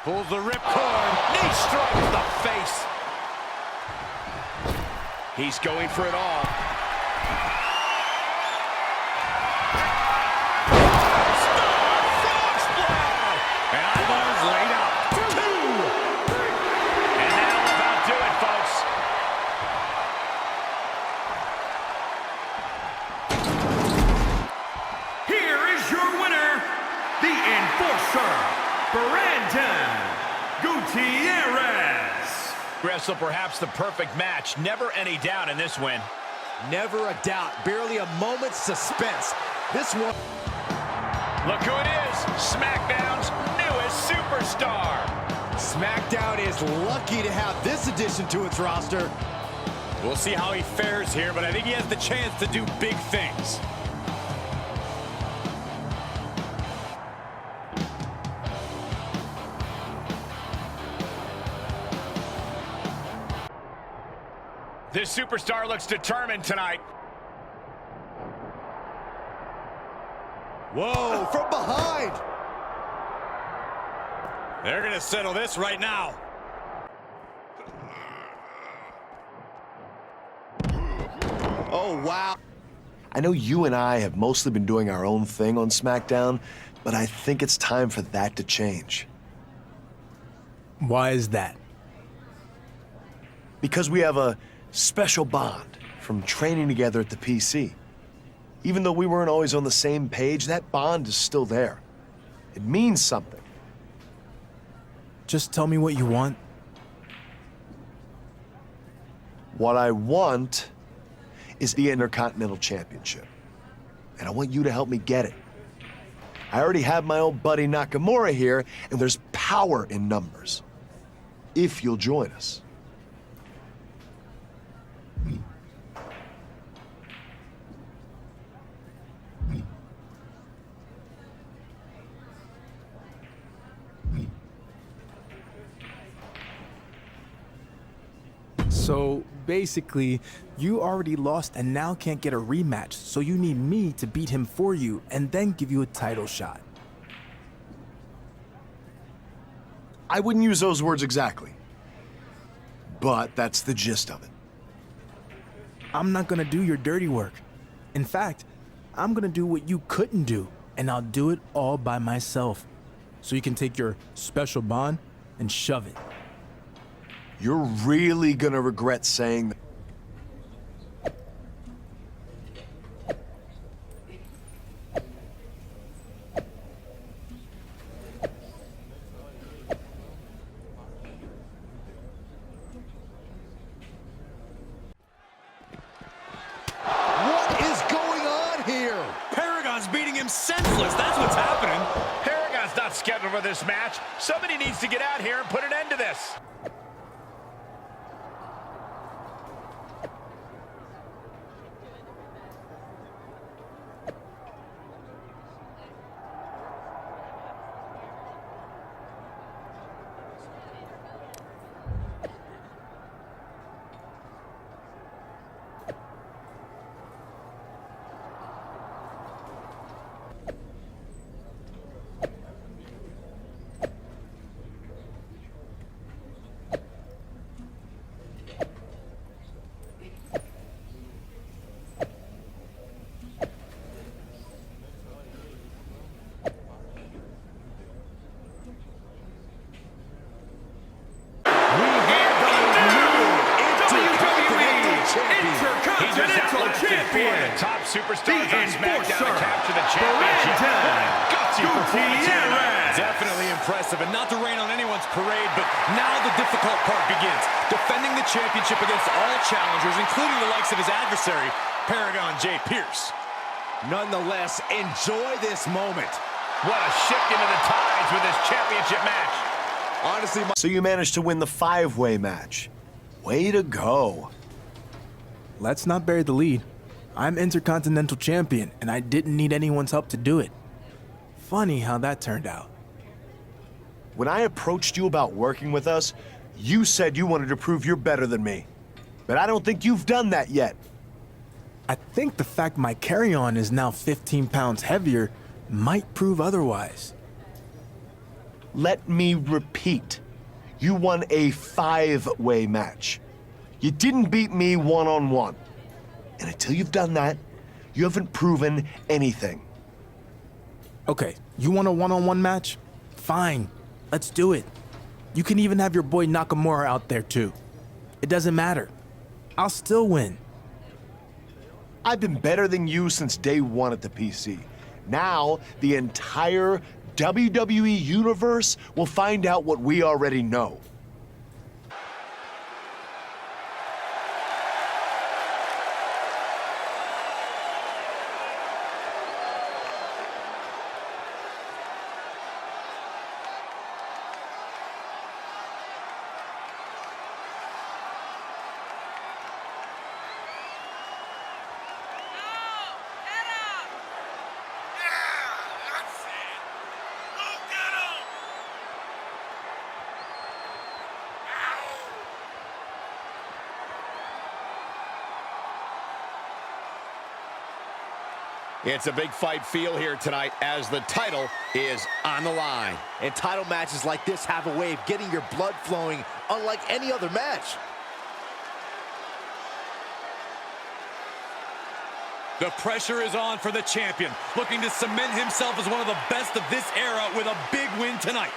Pulls the ripcord. Knee strikes the face. He's going for it all. Frog splash! And Ivar's laid out. 2. And that'll about do it, folks. Here is your winner, the Enforcer, Brandon Gutierrez. Wrestle perhaps the perfect match. Never any doubt in this win. Never a doubt. Barely a moment's suspense. This one. Look who it is. Smackdown's newest superstar. Smackdown is lucky to have this addition to its roster. We'll see how he fares here, but I think he has the chance to do big things. This superstar looks determined tonight. Whoa, from behind. They're gonna settle this right now. Oh, wow. I know you and I have mostly been doing our own thing on SmackDown, but I think it's time for that to change. Why is that? Because we have a special bond from training together at the PC. Even though we weren't always on the same page, that bond is still there. It means something. Just tell me what you want. What I want is the Intercontinental Championship. And I want you to help me get it. I already have my old buddy Nakamura here, and there's power in numbers. If you'll join us. So basically, you already lost and now can't get a rematch, so you need me to beat him for you and then give you a title shot. I wouldn't use those words exactly, but that's the gist of it. I'm not gonna do your dirty work. In fact, I'm gonna do what you couldn't do, and I'll do it all by myself. So you can take your special bond and shove it. You're really gonna regret saying that. What is going on here? Paragon's beating him senseless. That's what's happening. Paragon's not scheduled for this match. Somebody needs to get out here and put an end to this. Top superstars on Smackdown to capture the championship. Gutsy performance here tonight. Definitely impressive, and not to rain on anyone's parade, but now the difficult part begins. Defending the championship against all challengers, including the likes of his adversary, Paragon J. Pierce. Nonetheless, enjoy this moment. What a shift into the tides with this championship match. Honestly, So you managed to win the 5-way match. Way to go. Let's not bury the lead. I'm Intercontinental Champion, and I didn't need anyone's help to do it. Funny how that turned out. When I approached you about working with us, you said you wanted to prove you're better than me. But I don't think you've done that yet. I think the fact my carry-on is now 15 pounds heavier might prove otherwise. Let me repeat. You won a 5-way match. You didn't beat me one-on-one. And until you've done that, you haven't proven anything. Okay, you want a one-on-one match? Fine, let's do it. You can even have your boy Nakamura out there too. It doesn't matter. I'll still win. I've been better than you since day one at the PC. Now, the entire WWE Universe will find out what we already know. It's a big fight feel here tonight as the title is on the line. And title matches like this have a way of getting your blood flowing unlike any other match. The pressure is on for the champion, looking to cement himself as one of the best of this era with a big win tonight.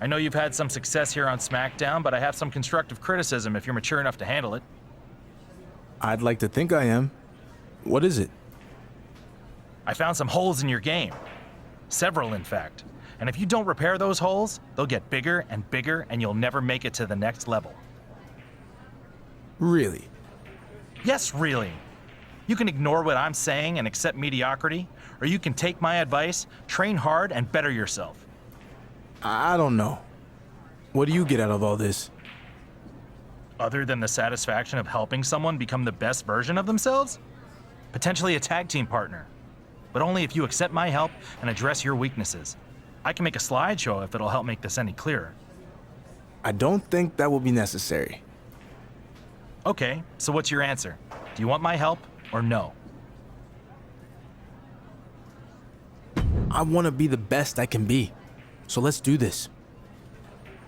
I know you've had some success here on Smackdown, but I have some constructive criticism if you're mature enough to handle it. I'd like to think I am. What is it? I found some holes in your game. Several, in fact. And if you don't repair those holes, they'll get bigger, and you'll never make it to the next level. Really? Yes, really. You can ignore what I'm saying and accept mediocrity, or you can take my advice, train hard, and better yourself. I don't know. What do you get out of all this? Other than the satisfaction of helping someone become the best version of themselves? Potentially a tag team partner. But only if you accept my help and address your weaknesses. I can make a slideshow if it'll help make this any clearer. I don't think that will be necessary. Okay, so what's your answer? Do you want my help or no? I want to be the best I can be. So let's do this.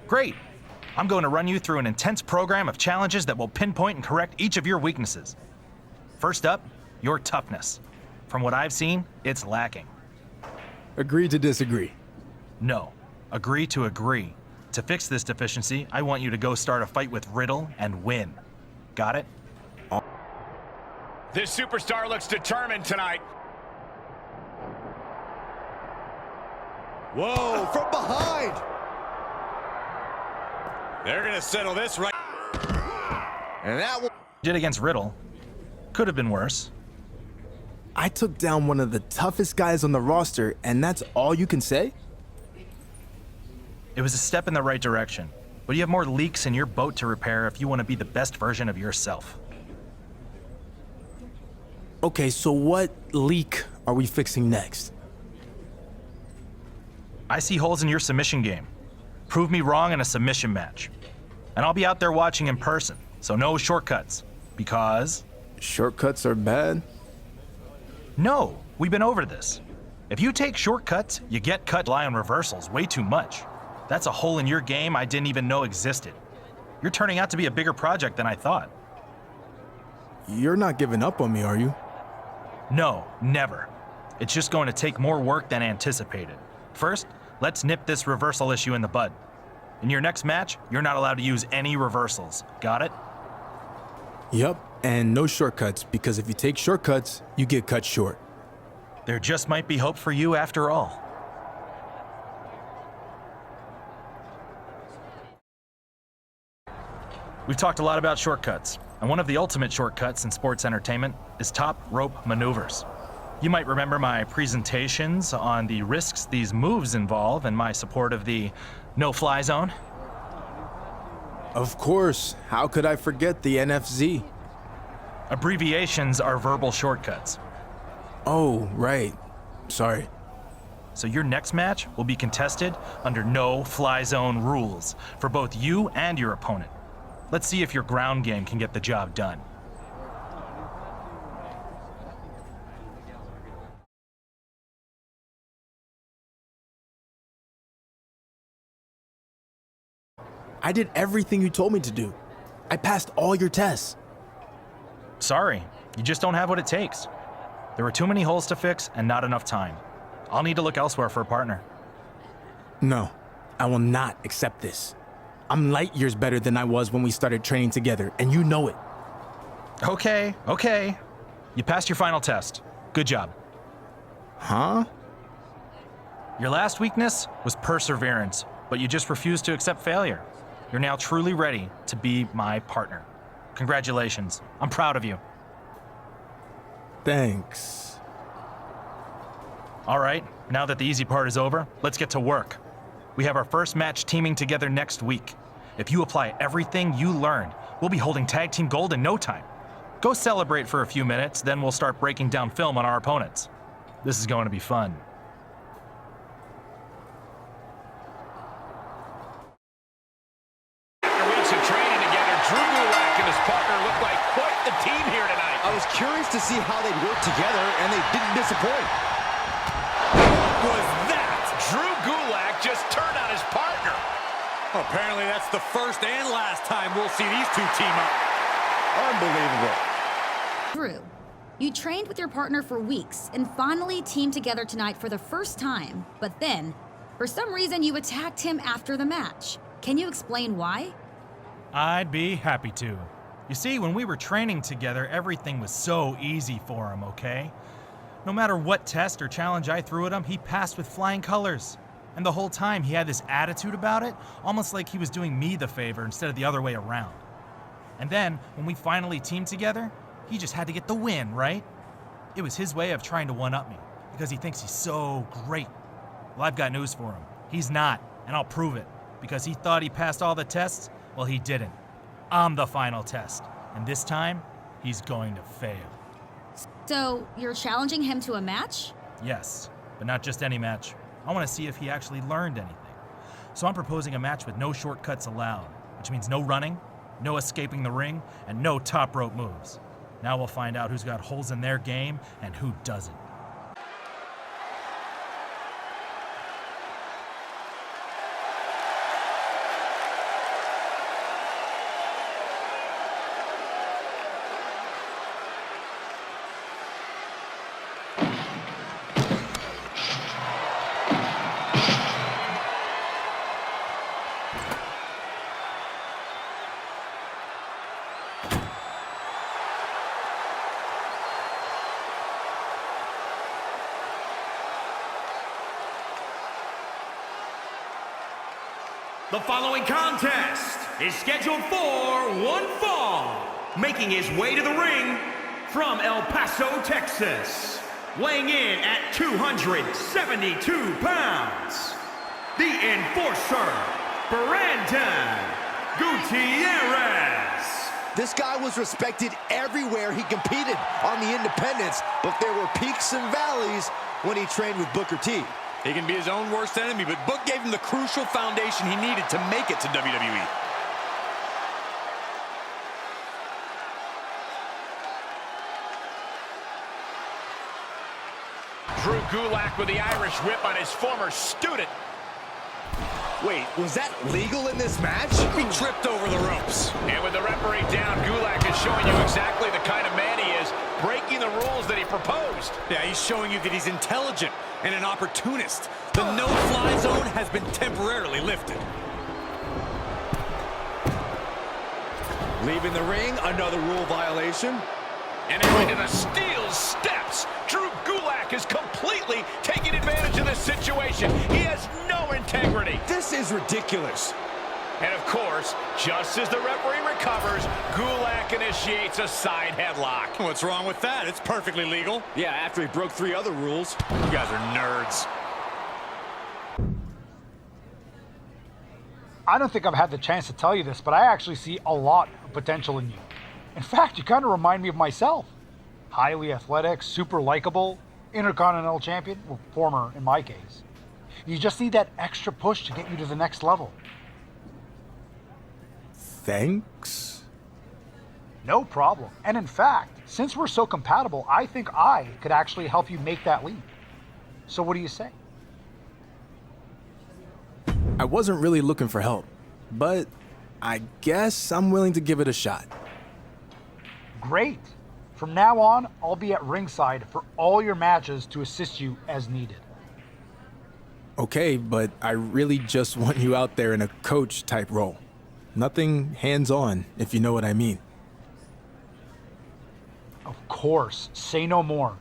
Great. I'm going to run you through an intense program of challenges that will pinpoint and correct each of your weaknesses. First up, your toughness. From what I've seen, it's lacking. Agree to disagree. No. Agree to agree. To fix this deficiency, I want you to go start a fight with Riddle and win. Got it? This superstar looks determined tonight. Whoa, from behind! They're gonna settle this right. And that will... Did against Riddle. Could have been worse. I took down one of the toughest guys on the roster, and that's all you can say? It was a step in the right direction, but you have more leaks in your boat to repair if you want to be the best version of yourself. Okay, so what leak are we fixing next? I see holes in your submission game. Prove me wrong in a submission match. And I'll be out there watching in person, so no shortcuts. Because... Shortcuts are bad? No, we've been over this. If you take shortcuts, you get cut lie on reversals way too much. That's a hole in your game I didn't even know existed. You're turning out to be a bigger project than I thought. You're not giving up on me, are you? No, never. It's just going to take more work than anticipated. First, let's nip this reversal issue in the bud. In your next match, you're not allowed to use any reversals. Got it? Yep, and no shortcuts, because if you take shortcuts, you get cut short. There just might be hope for you after all. We've talked a lot about shortcuts, and one of the ultimate shortcuts in sports entertainment is top rope maneuvers. You might remember my presentations on the risks these moves involve and my support of the no-fly zone. Of course. How could I forget the NFZ? Abbreviations are verbal shortcuts. Oh, right. Sorry. So your next match will be contested under no-fly zone rules for both you and your opponent. Let's see if your ground game can get the job done. I did everything you told me to do. I passed all your tests. Sorry, you just don't have what it takes. There were too many holes to fix and not enough time. I'll need to look elsewhere for a partner. No, I will not accept this. I'm light years better than I was when we started training together, and you know it. Okay. You passed your final test. Good job. Huh? Your last weakness was perseverance, but you just refused to accept failure. You're now truly ready to be my partner. Congratulations. I'm proud of you. Thanks. All right, now that the easy part is over, let's get to work. We have our first match teaming together next week. If you apply everything you learned, we'll be holding tag team gold in no time. Go celebrate for a few minutes, then we'll start breaking down film on our opponents. This is going to be fun. After weeks of training together, Drew Gulak and his partner look like quite the team here tonight. I was curious to see how they'd work together, and they didn't disappoint. What was that? Drew Gulak just turned on his partner. Well, apparently that's the first and last time we'll see these two team up. Unbelievable. Drew, you trained with your partner for weeks and finally teamed together tonight for the first time, but then, for some reason, you attacked him after the match. Can you explain why? I'd be happy to. You see, when we were training together, everything was so easy for him, okay? No matter what test or challenge I threw at him, he passed with flying colors. And the whole time he had this attitude about it, almost like he was doing me the favor instead of the other way around. And then, when we finally teamed together, he just had to get the win, right? It was his way of trying to one-up me, because he thinks he's so great. Well, I've got news for him. He's not, and I'll prove it. Because he thought he passed all the tests, well, he didn't. I'm the final test, and this time, he's going to fail. So, you're challenging him to a match? Yes, but not just any match. I want to see if he actually learned anything. So I'm proposing a match with no shortcuts allowed, which means no running, no escaping the ring, and no top rope moves. Now we'll find out who's got holes in their game and who doesn't. The following contest is scheduled for one fall. Making his way to the ring from El Paso, Texas. Weighing in at 272 pounds. The Enforcer, Brandon Gutierrez. This guy was respected everywhere he competed on the independents, but there were peaks and valleys when he trained with Booker T. He can be his own worst enemy, but Book gave him the crucial foundation he needed to make it to WWE. Drew Gulak with the Irish whip on his former student. Wait, was that legal in this match? He tripped over the ropes. And with the referee down, Gulak is showing you exactly the kind of man he is, breaking the rules that he proposed. Yeah, he's showing you that he's intelligent and an opportunist. The no-fly zone has been temporarily lifted. Leaving the ring, another rule violation. And now into the steel steps. Drew Gulak is completely taking advantage of this situation. He has no integrity. This is ridiculous. And of course, just as the referee recovers, Gulak initiates a side headlock. What's wrong with that? It's perfectly legal. Yeah, after he broke 3 other rules. You guys are nerds. I don't think I've had the chance to tell you this, but I actually see a lot of potential in you. In fact, you kind of remind me of myself. Highly athletic, super likable, Intercontinental Champion, well, former in my case. You just need that extra push to get you to the next level. Thanks? No problem. And in fact, since we're so compatible, I think I could actually help you make that leap. So what do you say? I wasn't really looking for help, but I guess I'm willing to give it a shot. Great. From now on, I'll be at ringside for all your matches to assist you as needed. Okay, but I really just want you out there in a coach type role. Nothing hands-on, if you know what I mean. Of course, say no more.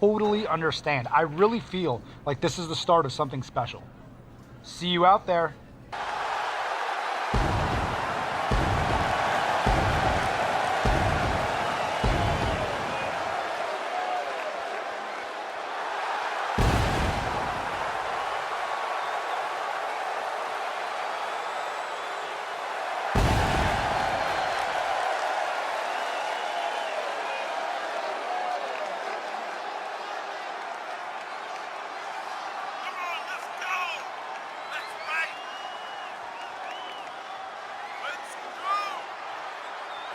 Totally understand. I really feel like this is the start of something special. See you out there.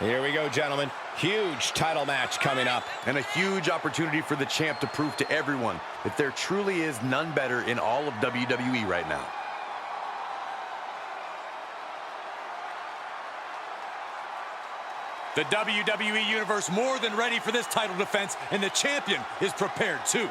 Here we go, gentlemen. Huge title match coming up. And a huge opportunity for the champ to prove to everyone that there truly is none better in all of WWE right now. The WWE Universe more than ready for this title defense, and the champion is prepared too.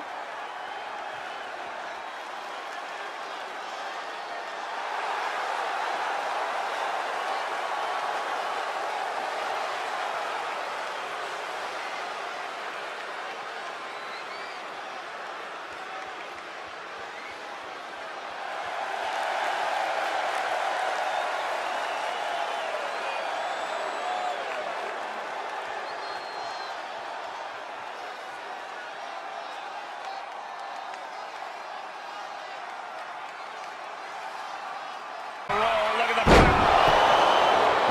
Look at the pin.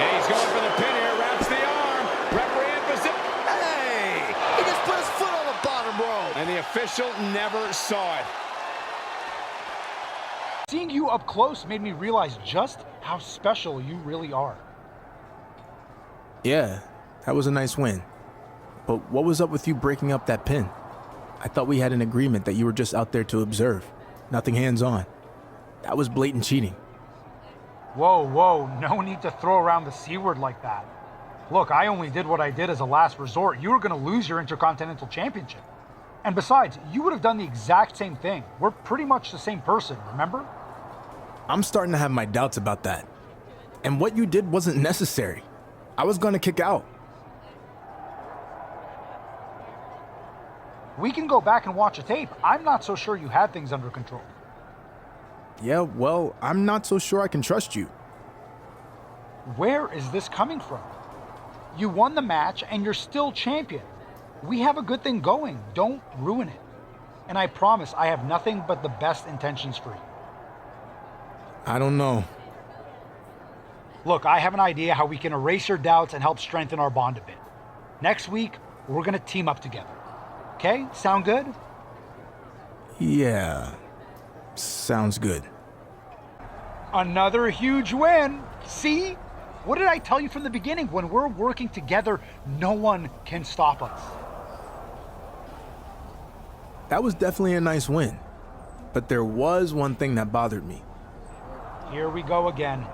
And he's going for the pin here. Wraps the arm. Referee in position. Hey! He just put his foot on the bottom rope. And the official never saw it. Seeing you up close made me realize just how special you really are. Yeah, that was a nice win. But what was up with you breaking up that pin? I thought we had an agreement that you were just out there to observe. Nothing hands-on. That was blatant cheating. Whoa, whoa, no need to throw around the C word like that. Look, I only did what I did as a last resort. You were going to lose your Intercontinental Championship. And besides, you would have done the exact same thing. We're pretty much the same person, remember? I'm starting to have my doubts about that. And what you did wasn't necessary. I was going to kick out. We can go back and watch a tape. I'm not so sure you had things under control. Yeah, well, I'm not so sure I can trust you. Where is this coming from? You won the match and you're still champion. We have a good thing going. Don't ruin it. And I promise I have nothing but the best intentions for you. I don't know. Look, I have an idea how we can erase your doubts and help strengthen our bond a bit. Next week, we're going to team up together. Okay? Sound good? Yeah, sounds good. Another huge win. See? What did I tell you from the beginning? When we're working together, no one can stop us. That was definitely a nice win. But there was one thing that bothered me. Here we go again.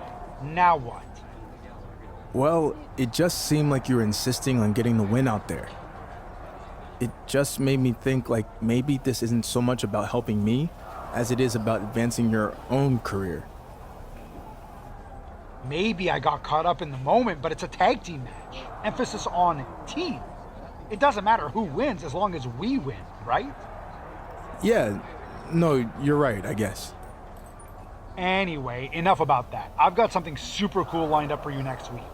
Now what? Well, it just seemed like you were insisting on getting the win out there. It just made me think like maybe this isn't so much about helping me as it is about advancing your own career. Maybe I got caught up in the moment, but it's a tag team match. Emphasis on team. It doesn't matter who wins as long as we win, right? Yeah, no, you're right, I guess. Anyway, enough about that. I've got something super cool lined up for you next week.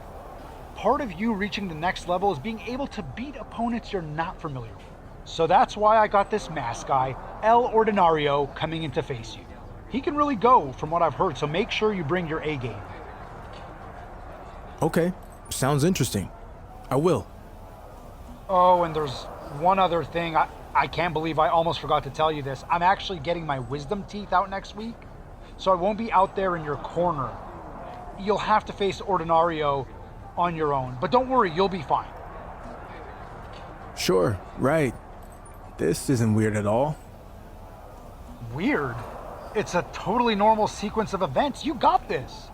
Part of you reaching the next level is being able to beat opponents you're not familiar with. So that's why I got this mask guy, El Ordinario, coming in to face you. He can really go from what I've heard, so make sure you bring your A game. Okay, sounds interesting. I will. Oh, and there's one other thing. I can't believe I almost forgot to tell you this. I'm actually getting my wisdom teeth out next week, so I won't be out there in your corner. You'll have to face Ordinario on your own, but don't worry, you'll be fine. Sure, right. This isn't weird at all. Weird? It's a totally normal sequence of events. You got this.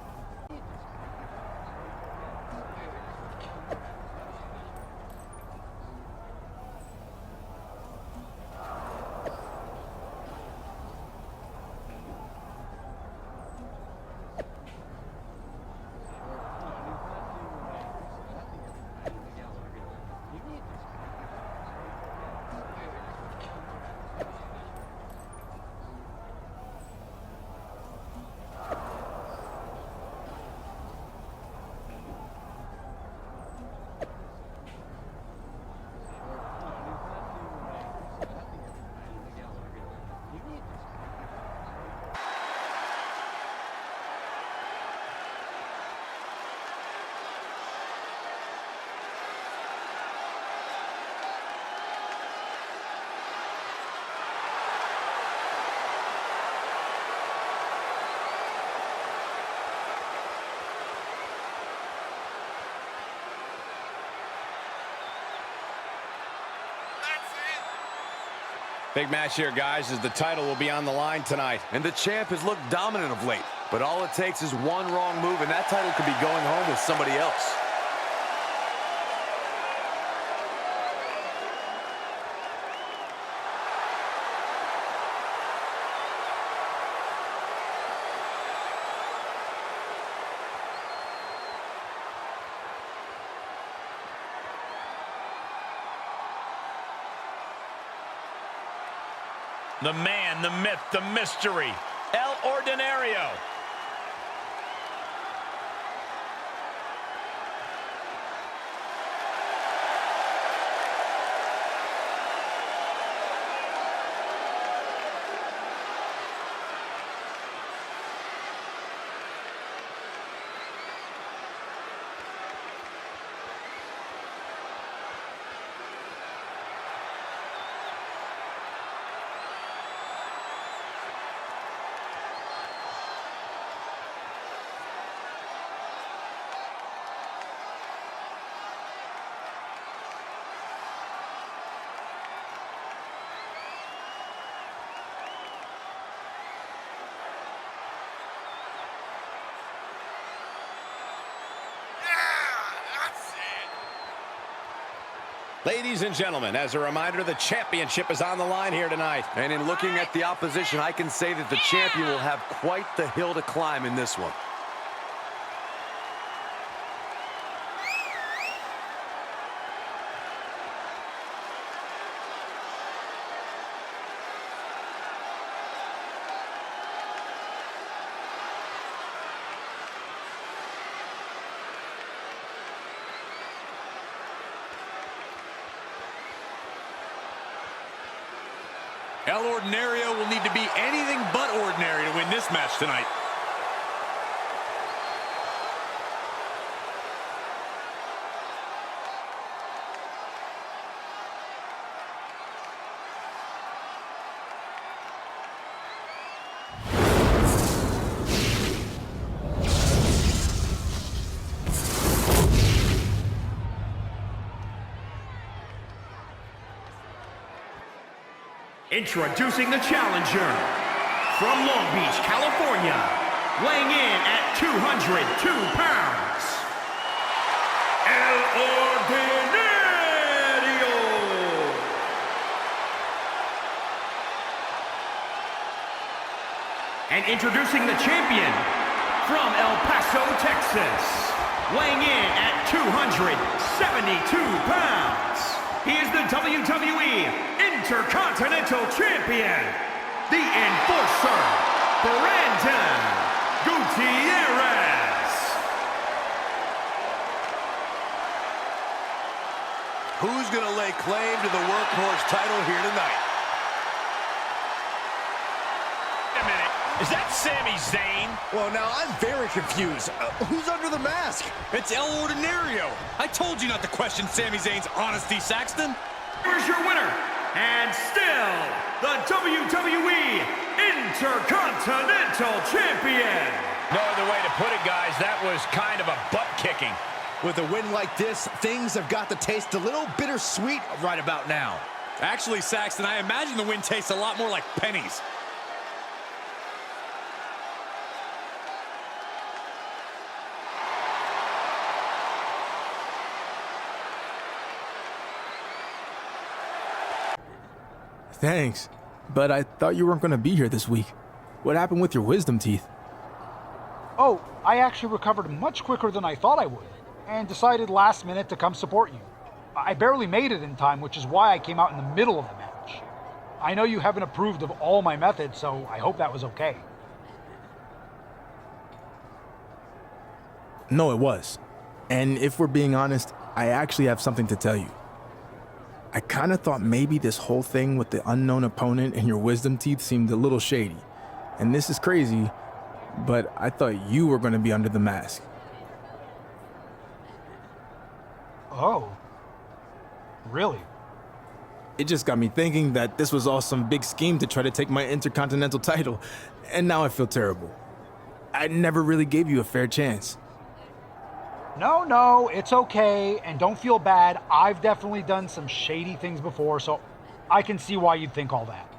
Big match here, guys, as the title will be on the line tonight. And the champ has looked dominant of late, but all it takes is one wrong move, and that title could be going home with somebody else. The man, the myth, the mystery, El Ordinario. Ladies and gentlemen, as a reminder, the championship is on the line here tonight. And in looking at the opposition, I can say that the champion will have quite the hill to climb in this one. El Ordinario will need to be anything but ordinary to win this match tonight. Introducing the challenger from Long Beach, California, weighing in at 202 pounds, El Ordinario. And introducing the champion from El Paso, Texas, weighing in at 272 pounds. He is the WWE Intercontinental Champion, the Enforcer, Brandon Gutierrez. Who's going to lay claim to the workhorse title here tonight? Wait a minute. Is that Sami Zayn? Well, now I'm very confused. Who's under the mask? It's El Ordinario. I told you not to question Sami Zayn's honesty, Saxton. Here's your winner, and still the WWE Intercontinental Champion. No other way to put it, guys. That was kind of a butt-kicking. With a win like this, things have got to taste a little bittersweet right about now. Actually, Saxton, I imagine the win tastes a lot more like pennies. Thanks, but I thought you weren't going to be here this week. What happened with your wisdom teeth? Oh, I actually recovered much quicker than I thought I would, and decided last minute to come support you. I barely made it in time, which is why I came out in the middle of the match. I know you haven't approved of all my methods, so I hope that was okay. No, it was. And if we're being honest, I actually have something to tell you. I kind of thought maybe this whole thing with the unknown opponent and your wisdom teeth seemed a little shady. And this is crazy, but I thought you were going to be under the mask. Oh. Really? It just got me thinking that this was all some big scheme to try to take my Intercontinental title, and now I feel terrible. I never really gave you a fair chance. No, it's okay, and don't feel bad. I've definitely done some shady things before, so I can see why you'd think all that.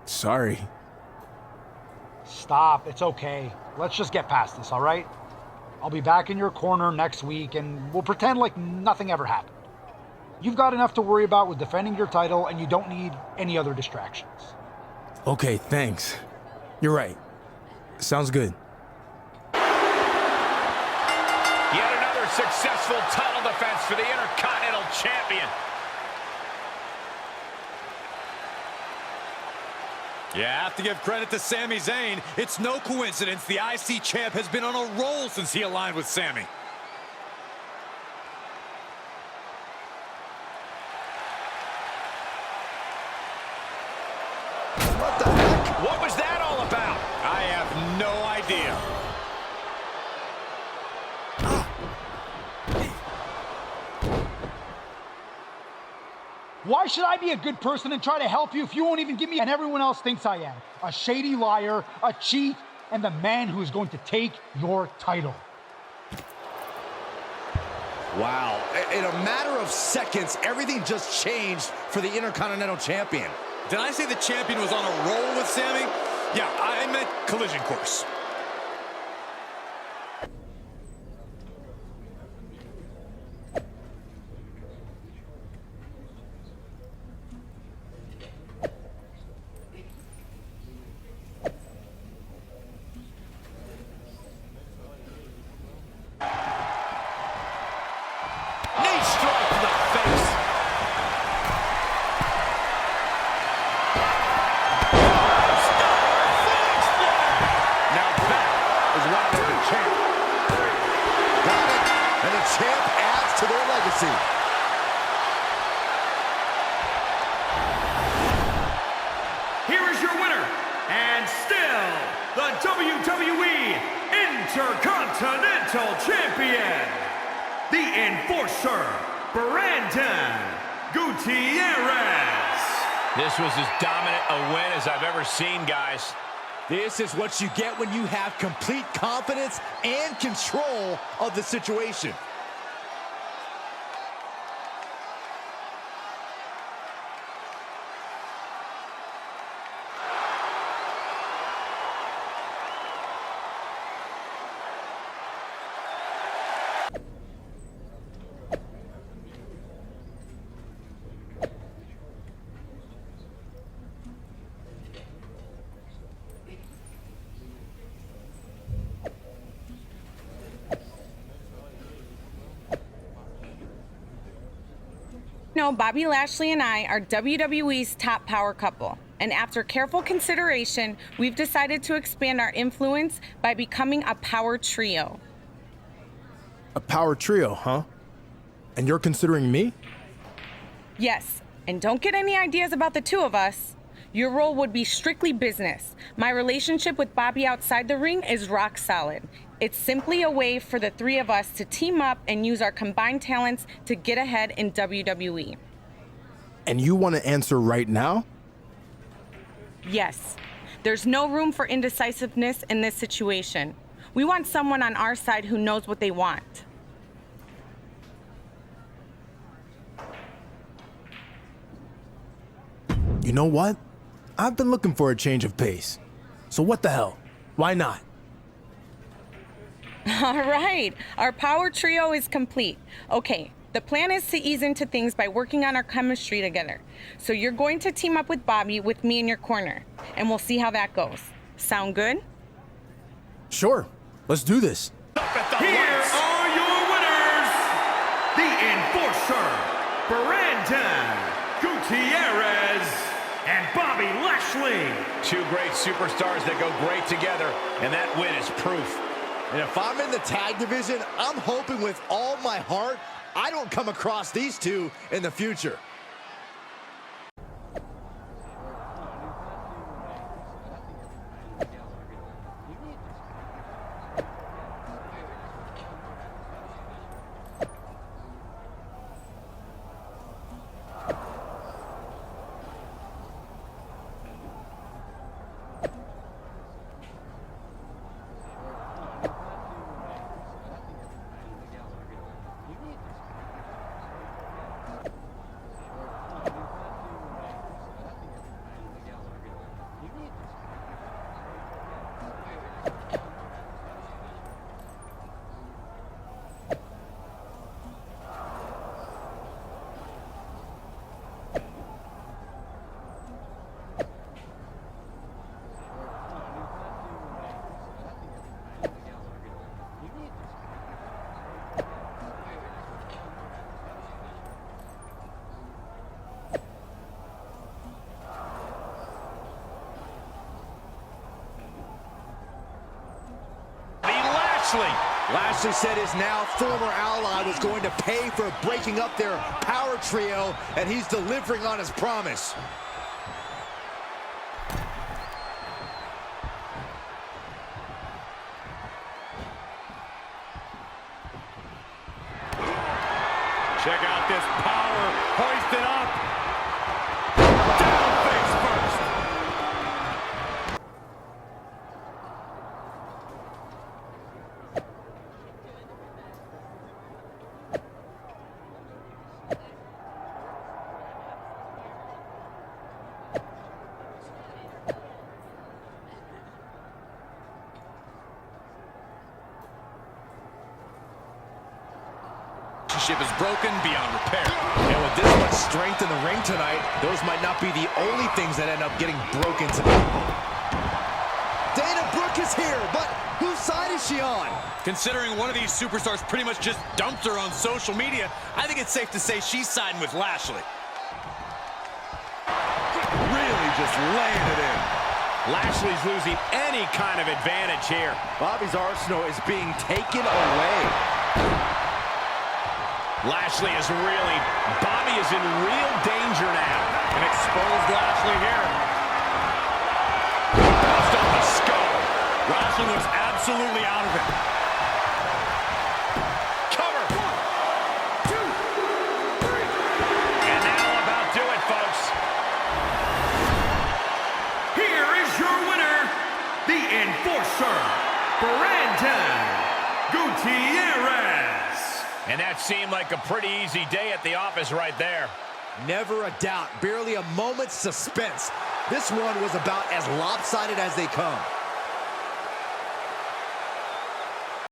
Sorry. Stop, it's okay. Let's just get past this, all right? I'll be back in your corner next week, and we'll pretend like nothing ever happened. You've got enough to worry about with defending your title, and you don't need any other distractions. Okay, thanks. You're right. Sounds good. Yet another successful title defense for the Intercontinental Champion. You have to give credit to Sami Zayn. It's no coincidence the IC champ has been on a roll since he aligned with Sami. What the heck? What was that all about? I have no idea. Why should I be a good person and try to help you if you won't even give me and everyone else thinks I am? A shady liar, a cheat, and the man who is going to take your title. Wow. In a matter of seconds, everything just changed for the Intercontinental Champion. Did I say the champion was on a roll with Sami? Yeah, I meant collision course. Knee strike to the face. Now that is why they're the champ. Got it. And the champ adds to their legacy. Here is your winner, and still the WWE Intercontinental Champion, the Enforcer, Brandon Gutierrez. This was as dominant a win as I've ever seen, guys. This is what you get when you have complete confidence and control of the situation. No, Bobby Lashley and I are WWE's top power couple. And after careful consideration, we've decided to expand our influence by becoming a power trio. A power trio, huh? And you're considering me? Yes, and don't get any ideas about the two of us. Your role would be strictly business. My relationship with Bobby outside the ring is rock solid. It's simply a way for the three of us to team up and use our combined talents to get ahead in WWE. And you want to answer right now? Yes. There's no room for indecisiveness in this situation. We want someone on our side who knows what they want. You know what? I've been looking for a change of pace. So what the hell? Why not? All right, our power trio is complete. Okay, the plan is to ease into things by working on our chemistry together. So you're going to team up with Bobby with me in your corner, and we'll see how that goes. Sound good? Sure, let's do this. Here are your winners, the Enforcer, Brandon Gutierrez, and Bobby Lashley. Two great superstars that go great together, and that win is proof. And if I'm in the tag division, I'm hoping with all my heart I don't come across these two in the future. Lashley said his now former ally was going to pay for breaking up their power trio, and he's delivering on his promise. Check out this power, hoist it up. Down face first. Is broken beyond repair. And with this much strength in the ring tonight, those might not be the only things that end up getting broken tonight. Dana Brooke is here, but whose side is she on? Considering one of these superstars pretty much just dumped her on social media, I think it's safe to say she's siding with Lashley. Really just laying it in. Lashley's losing any kind of advantage here. Bobby's arsenal is being taken away. Lashley is Bobby is in real danger now. An exposed Lashley here. Bust on the skull. Lashley looks absolutely out of it. Cover. 1, 2, 3. And that'll about do it, folks. Here is your winner, the Enforcer, Brandon Gutierrez. And that seemed like a pretty easy day at the office right there. Never a doubt, barely a moment's suspense. This one was about as lopsided as they come.